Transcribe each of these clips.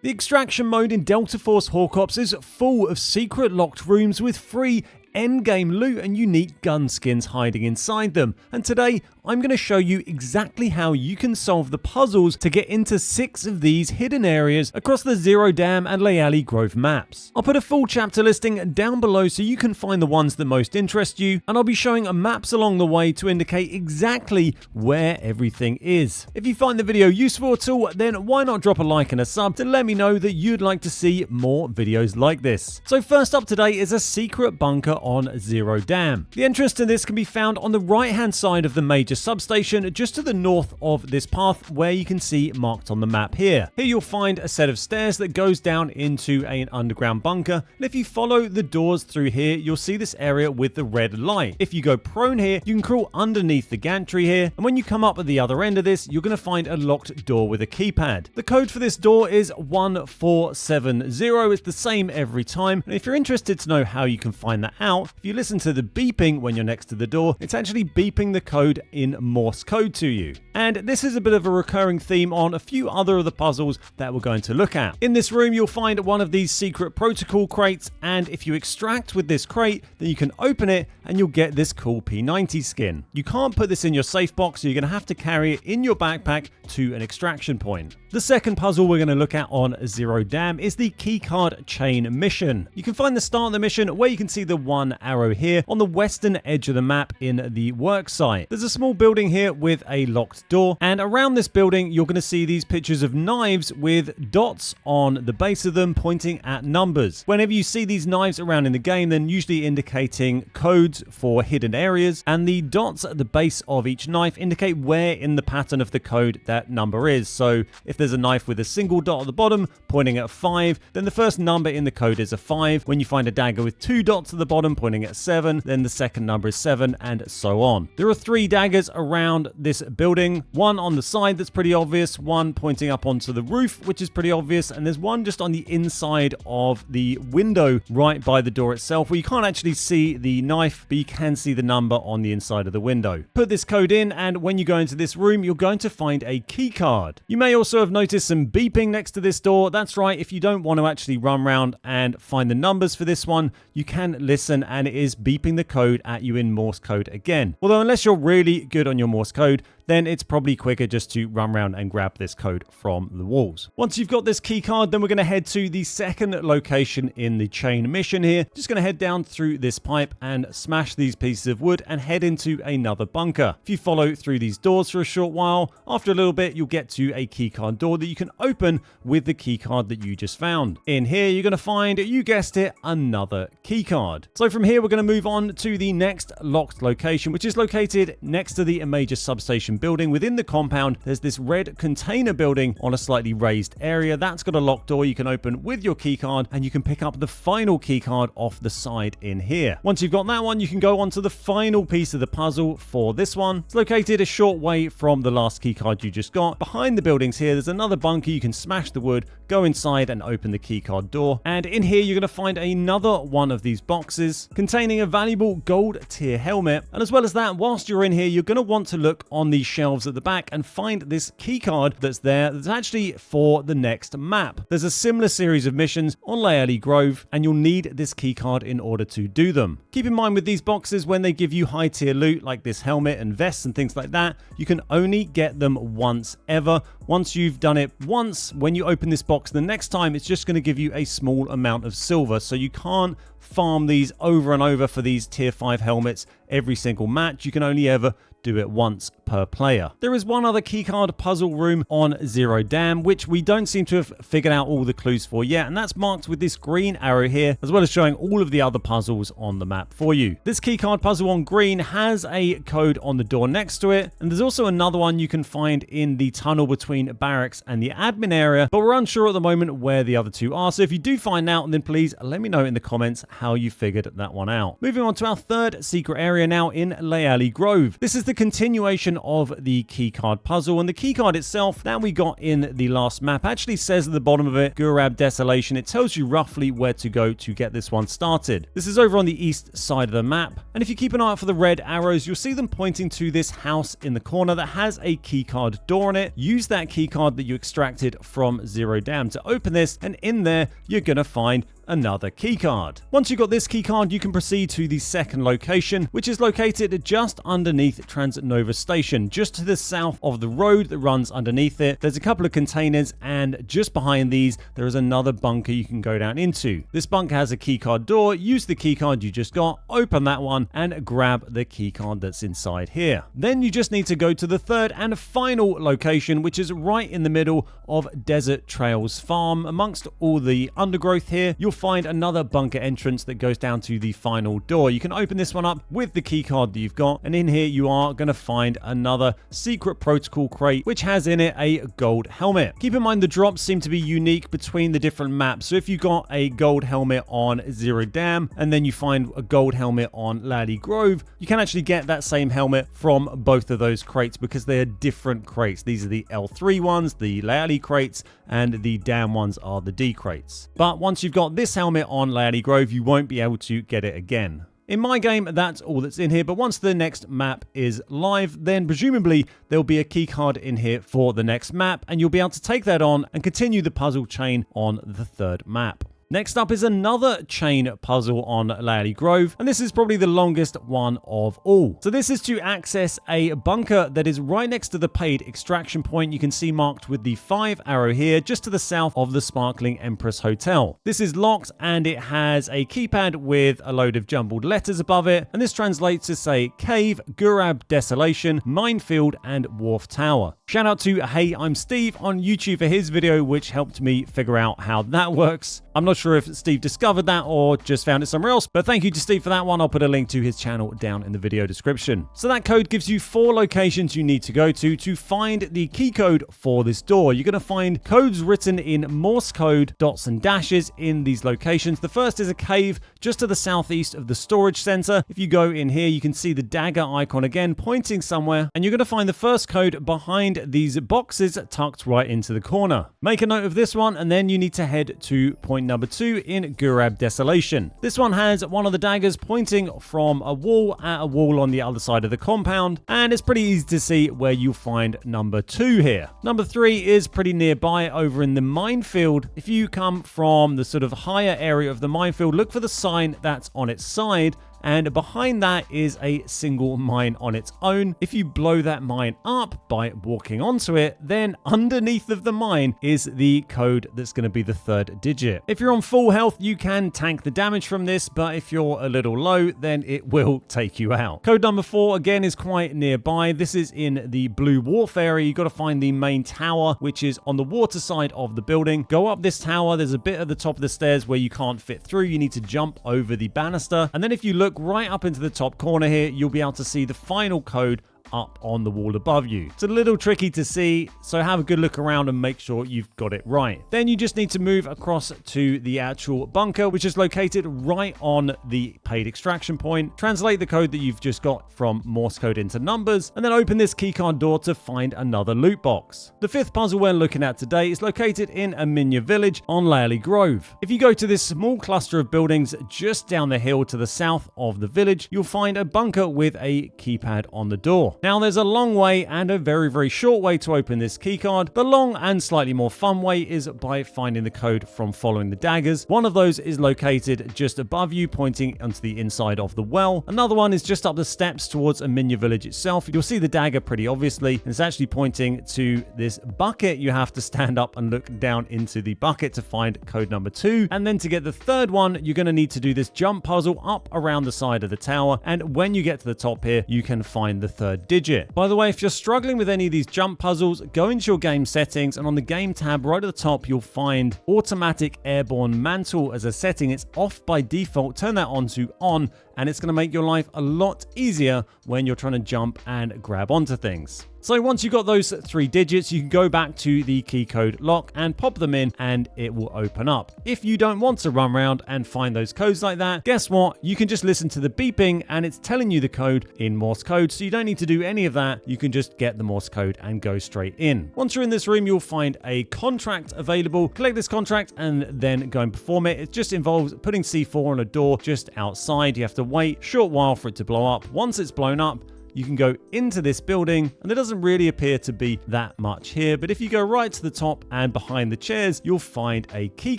The extraction mode in Delta Force Hawk Ops is full of secret locked rooms with free endgame loot and unique gun skins hiding inside them, and today I'm going to show you exactly how you can solve the puzzles to get into 6 of these hidden areas across the Zero Dam and Layali Grove maps. I'll put a full chapter listing down below so you can find the ones that most interest you, and I'll be showing maps along the way to indicate exactly where everything is. If you find the video useful at all, then why not drop a like and a sub to let me know that you'd like to see more videos like this. So first up today is a secret bunker on Zero Dam. The entrance to this can be found on the right hand side of the major substation just to the north of this path where you can see marked on the map here. Here you'll find a set of stairs that goes down into an underground bunker, and if you follow the doors through here you'll see this area with the red light. If you go prone here you can crawl underneath the gantry here, and when you come up at the other end of this you're going to find a locked door with a keypad. The code for this door is 1470. It's the same every time, and if you're interested to know how you can find that out, if you listen to the beeping when you're next to the door, it's actually beeping the code in Morse code to you. And this is a bit of a recurring theme on a few other of the puzzles that we're going to look at. In this room, you'll find one of these secret protocol crates, and if you extract with this crate, then you can open it and you'll get this cool P90 skin. You can't put this in your safe box, so you're going to have to carry it in your backpack to an extraction point. The second puzzle we're going to look at on Zero Dam is the Keycard chain mission. You can find the start of the mission where you can see the one arrow here on the western edge of the map in the work site. There's a small building here with a locked door, and around this building you're going to see these pictures of knives with dots on the base of them pointing at numbers. Whenever you see these knives around in the game, then usually indicating codes for hidden areas, and the dots at the base of each knife indicate where in the pattern of the code that number is. So if there's a knife with a single dot at the bottom pointing at 5, then the first number in the code is a 5. When you find a dagger with 2 dots at the bottom pointing at 7, then the second number is 7, and so on. There are 3 daggers around this building, one on the side that's pretty obvious, one pointing up onto the roof which is pretty obvious, and there's one just on the inside of the window right by the door itself where you can't actually see the knife but you can see the number on the inside of the window. Put this code in, and when you go into this room you're going to find a key card. You may also have noticed some beeping next to this door. That's right, if you don't want to actually run around and find the numbers for this one, you can listen, and it is beeping the code at you in Morse code again. Although unless you're really good on your Morse code, then it's probably quicker just to run around and grab this code from the walls. Once you've got this key card, then we're going to head to the second location in the chain mission here. Just going to head down through this pipe and smash these pieces of wood and head into another bunker. If you follow through these doors for a short while, after a little bit you'll get to a key card door that you can open with the key card that you just found. In here you're going to find, you guessed it, another key card. So from here we're going to move on to the next locked location, which is located next to the major substation building. Within the compound there's this red container building on a slightly raised area that's got a locked door you can open with your key card, and you can pick up the final key card off the side in here. Once you've got that one, you can go on to the final piece of the puzzle for this one. It's located a short way from the last key card you just got. Behind the buildings here there's another bunker. You can smash the wood, go inside and open the key card door, and in here you're going to find another one of these boxes containing a valuable gold tier helmet. And as well as that, whilst you're in here you're going to want to look on the shelves at the back and find this key card that's there that's actually for the next map. There's a similar series of missions on Layali Grove, and you'll need this key card in order to do them. Keep in mind with these boxes, when they give you high tier loot like this helmet and vests and things like that, you can only get them once ever. Once you've done it once, when you open this box the next time, it's just going to give you a small amount of silver, so you can't farm these over and over for these tier 5 helmets every single match. You can only ever do it once per player. There is one other keycard puzzle room on Zero Dam, which we don't seem to have figured out all the clues for yet, and that's marked with this green arrow here, as well as showing all of the other puzzles on the map for you. This keycard puzzle on green has a code on the door next to it, and there's also another one you can find in the tunnel between barracks and the admin area, but we're unsure at the moment where the other two are, so if you do find out, then please let me know in the comments how you figured that one out. Moving on to our third secret area now in Layali Grove. This is the the continuation of the keycard puzzle, and the keycard itself that we got in the last map actually says at the bottom of it, Gurab Desolation. It tells you roughly where to go to get this one started. This is over on the east side of the map, and if you keep an eye out for the red arrows, you'll see them pointing to this house in the corner that has a keycard door on it. Use that keycard that you extracted from Zero Dam to open this, and in there you're gonna find another keycard. Once you've got this keycard, you can proceed to the second location, which is located just underneath Transit Nova Station, just to the south of the road that runs underneath it. There's a couple of containers, and just behind these, there is another bunker you can go down into. This bunker has a keycard door. Use the keycard you just got, open that one, and grab the keycard that's inside here. Then you just need to go to the third and final location, which is right in the middle of Desert Trails Farm. Amongst all the undergrowth here, you'll find another bunker entrance that goes down to the final door. You can open this one up with the keycard that you've got, and in here you are going to find another secret protocol crate which has in it a gold helmet. Keep in mind the drops seem to be unique between the different maps, so if you got a gold helmet on Zero Dam and then you find a gold helmet on Layali Grove, you can actually get that same helmet from both of those crates because they are different crates. These are the L3 ones, the Layali crates, and the Dam ones are the D crates. But once you've got this helmet on Layali Grove, you won't be able to get it again. In my game, that's all that's in here, but once the next map is live, then presumably there'll be a keycard in here for the next map, and you'll be able to take that on and continue the puzzle chain on the third map. Next up is another chain puzzle on Layali Grove, and this is probably the longest one of all. So this is to access a bunker that is right next to the paid extraction point. You can see marked with the 5 arrow here, just to the south of the Sparkling Empress Hotel. This is locked, and it has a keypad with a load of jumbled letters above it, and this translates to say Cave, Gurab Desolation, Minefield, and Wharf Tower. Shout out to Hey I'm Steve on YouTube for his video, which helped me figure out how that works. I'm not sure if Steve discovered that or just found it somewhere else, but thank you to Steve for that one. I'll put a link to his channel down in the video description. So that code gives you 4 locations you need to go to find the key code for this door. You're going to find codes written in Morse code, dots and dashes in these locations. The first is a cave just to the southeast of the storage center. If you go in here, you can see the dagger icon again pointing somewhere, and you're going to find the first code behind these boxes tucked right into the corner. Make a note of this one, and then you need to head to point number 2 in Gurab Desolation. This one has one of the daggers pointing from a wall at a wall on the other side of the compound, and it's pretty easy to see where you'll find number 2 here. Number 3 is pretty nearby over in the minefield. If you come from the sort of higher area of the minefield, look for the sign that's on its side, and behind that is a single mine on its own. If you blow that mine up by walking onto it, then underneath of the mine is the code that's going to be the 3rd digit. If you're on full health, you can tank the damage from this, but if you're a little low, then it will take you out. Code number 4 again is quite nearby. This is in the Blue Wharf area. You got to find the main tower, which is on the water side of the building. Go up this tower. There's a bit at the top of the stairs where you can't fit through. You need to jump over the banister, and then if you look right up into the top corner here, you'll be able to see the final code up on the wall above you. It's a little tricky to see, so have a good look around and make sure you've got it right. Then you just need to move across to the actual bunker, which is located right on the paid extraction point. Translate the code that you've just got from Morse code into numbers, and then open this keycard door to find another loot box. The 5th puzzle we're looking at today is located in Aminya village on Layali Grove. If you go to this small cluster of buildings just down the hill to the south of the village, you'll find a bunker with a keypad on the door. Now there's a long way and a very, very short way to open this keycard. The long and slightly more fun way is by finding the code from following the daggers. One of those is located just above you, pointing onto the inside of the well. Another one is just up the steps towards Aminya village itself. You'll see the dagger pretty obviously, and it's actually pointing to this bucket. You have to stand up and look down into the bucket to find code number 2. And then to get the 3rd one, you're going to need to do this jump puzzle up around the side of the tower. And when you get to the top here, you can find the 3rd digit. By the way, if you're struggling with any of these jump puzzles, go into your game settings, and on the game tab right at the top, you'll find automatic airborne mantle as a setting. It's off by default. Turn that on to on, and it's going to make your life a lot easier when you're trying to jump and grab onto things. So once you've got those 3 digits, you can go back to the key code lock and pop them in and it will open up. If you don't want to run around and find those codes like that, guess what? You can just listen to the beeping and it's telling you the code in Morse code, so you don't need to do any of that. You can just get the Morse code and go straight in. Once you're in this room, you'll find a contract available. Collect this contract and then go and perform it. It just involves putting C4 on a door just outside. You have to wait a short while for it to blow up. Once it's blown up, you can go into this building and there doesn't really appear to be that much here, but if you go right to the top and behind the chairs, you'll find a key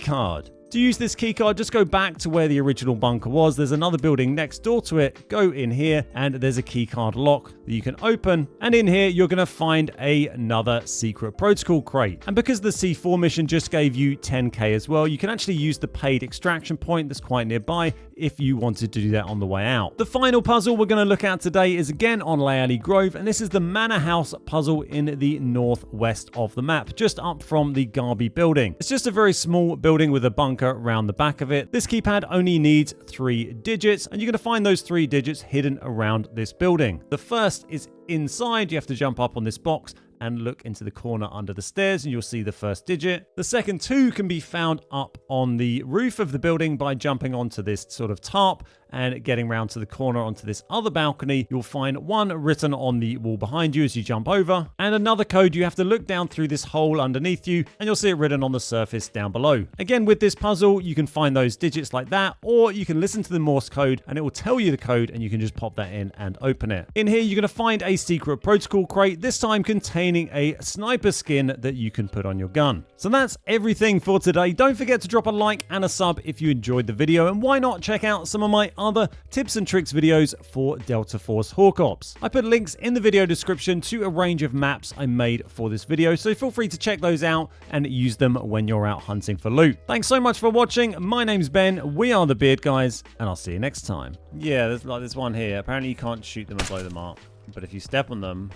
card. To use this keycard, just go back to where the original bunker was. There's another building next door to it. Go in here and there's a keycard lock that you can open. And in here, you're going to find another secret protocol crate. And because the C4 mission just gave you 10k as well, you can actually use the paid extraction point that's quite nearby if you wanted to do that on the way out. The final puzzle we're going to look at today is again on Layali Grove, and this is the Manor House puzzle in the northwest of the map, just up from the Garby building. It's just a very small building with a bunker around the back of it. This keypad only needs 3 digits, and you're going to find those 3 digits hidden around this building. The first is inside. You have to jump up on this box and look into the corner under the stairs and you'll see the first digit. The second 2 can be found up on the roof of the building by jumping onto this sort of tarp and getting round to the corner onto this other balcony. You'll find 1 written on the wall behind you as you jump over, and another code. You have to look down through this hole underneath you and you'll see it written on the surface down below. Again, with this puzzle, you can find those digits like that, or you can listen to the Morse code and it will tell you the code and you can just pop that in and open it. In here, you're going to find a secret protocol crate, this time containing a sniper skin that you can put on your gun. So that's everything for today. Don't forget to drop a like and a sub if you enjoyed the video, and why not check out some of my other tips and tricks videos for Delta Force Hawk Ops. I put links in the video description to a range of maps I made for this video, so feel free to check those out and use them when you're out hunting for loot. Thanks so much for watching. My name's Ben, we are the Beard Guys, and I'll see you next time. Yeah, there's like this one here. Apparently you can't shoot them and blow them up, but if you step on them,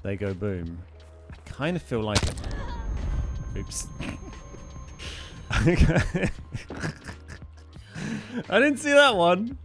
they go boom. I kind of feel like it. Oops. I didn't see that one.